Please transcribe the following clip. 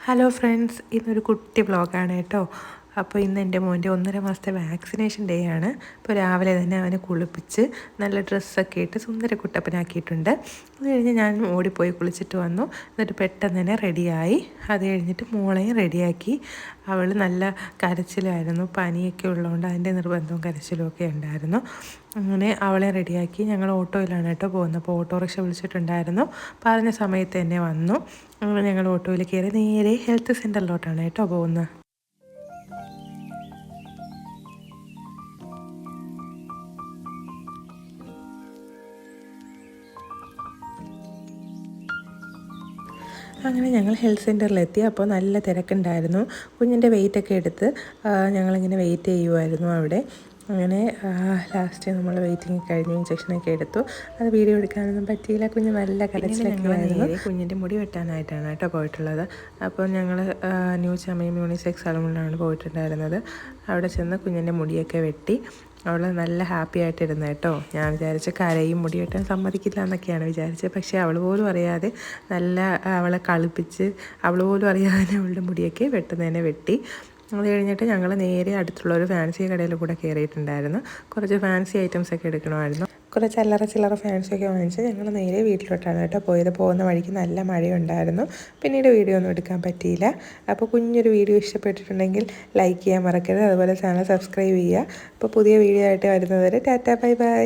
Hello friends, ഇന്നൊരു കുട്ടി വ്ളോഗാണ് കേട്ടോ. അപ്പോൾ ഇന്ന് എൻ്റെ മോൻ്റെ 1.5 മാസത്തെ വാക്സിനേഷൻ ഡേ ആണ്. അപ്പോൾ രാവിലെ തന്നെ അവനെ കുളിപ്പിച്ച് നല്ല ഡ്രസ്സൊക്കെ ഇട്ട് സുന്ദര കുട്ടപ്പനാക്കിയിട്ടുണ്ട്. അത് കഴിഞ്ഞ് ഞാൻ ഓടിപ്പോയി കുളിച്ചിട്ട് വന്നു. എന്നിട്ട് പെട്ടെന്ന് തന്നെ റെഡിയായി. അത് കഴിഞ്ഞിട്ട് മോളെയും റെഡിയാക്കി. അവൾ നല്ല കരച്ചിലായിരുന്നു, പനിയൊക്കെ ഉള്ളതുകൊണ്ട് അതിൻ്റെ നിർബന്ധവും കരച്ചിലും ഒക്കെ ഉണ്ടായിരുന്നു. അങ്ങനെ അവളെ റെഡിയാക്കി ഞങ്ങൾ ഓട്ടോയിലാണ് കേട്ടോ പോകുന്നത്. അപ്പോൾ ഓട്ടോറിക്ഷ വിളിച്ചിട്ടുണ്ടായിരുന്നു, പറഞ്ഞ സമയത്ത് തന്നെ വന്നു. അങ്ങനെ ഞങ്ങൾ ഓട്ടോയിൽ കയറി നേരെ ഹെൽത്ത് സെൻ്ററിലോട്ടാണ് കേട്ടോ പോകുന്നത്. അങ്ങനെ ഞങ്ങൾ ഹെൽത്ത് സെൻ്ററിലെത്തി. അപ്പോൾ നല്ല തിരക്കുണ്ടായിരുന്നു. കുഞ്ഞിൻ്റെ വെയിറ്റൊക്കെ എടുത്ത് ഞങ്ങളിങ്ങനെ വെയിറ്റ് ചെയ്യുമായിരുന്നു അവിടെ. അങ്ങനെ ലാസ്റ്റ് നമ്മൾ വെയിറ്റിംഗ് കഴിഞ്ഞ് ഇഞ്ചക്ഷനൊക്കെ എടുത്തു. അത് വീഡിയോ എടുക്കാനൊന്നും പറ്റിയില്ല. കുഞ്ഞ് നല്ല കരച്ചിലൊക്കെ ആയിരുന്നു. കുഞ്ഞിൻ്റെ മുടി വെട്ടാനായിട്ടാണ് കേട്ടോ പോയിട്ടുള്ളത്. അപ്പോൾ ഞങ്ങൾ ന്യൂ ചമയം യൂണിസെക്സ് സലൂണിലാണ് പോയിട്ടുണ്ടായിരുന്നത്. അവിടെ ചെന്ന് കുഞ്ഞിൻ്റെ മുടിയൊക്കെ വെട്ടി. അവൾ നല്ല ഹാപ്പി ആയിട്ടിരുന്നു കേട്ടോ. ഞാൻ വിചാരിച്ച കരയും മുടി വെട്ടാൻ സമ്മതിക്കില്ല എന്നൊക്കെയാണ് വിചാരിച്ചത്. പക്ഷേ അവൾ പോലും അറിയാതെ നല്ല അവളെ കളിപ്പിച്ച് അവൾ പോലും അറിയാതെ അവളുടെ മുടിയൊക്കെ വെട്ടുന്നതിനെ വെട്ടി. അത് കഴിഞ്ഞിട്ട് ഞങ്ങൾ നേരെ അടുത്തുള്ള ഒരു ഫാൻസി കടയിൽ കൂടെ കയറിയിട്ടുണ്ടായിരുന്നു. കുറച്ച് ഫാൻസി ഐറ്റംസൊക്കെ എടുക്കണമായിരുന്നു. കുറച്ച് ചില്ലറ ഫാൻസിയൊക്കെ വാങ്ങിച്ച് ഞങ്ങൾ നേരെ വീട്ടിലോട്ടാണ് കേട്ടോ പോയത്. പോകുന്ന വഴിക്ക് നല്ല മഴയുണ്ടായിരുന്നു. പിന്നീട് വീഡിയോ ഒന്നും എടുക്കാൻ പറ്റിയില്ല. അപ്പോൾ കുഞ്ഞൊരു വീഡിയോ ഇഷ്ടപ്പെട്ടിട്ടുണ്ടെങ്കിൽ ലൈക്ക് ചെയ്യാൻ മറക്കരുത്. അതുപോലെ ചാനൽ സബ്സ്ക്രൈബ് ചെയ്യുക. അപ്പോൾ പുതിയ വീഡിയോ ആയിട്ട് വരുന്നതുവരെ ടാറ്റാ ബൈ ബൈ.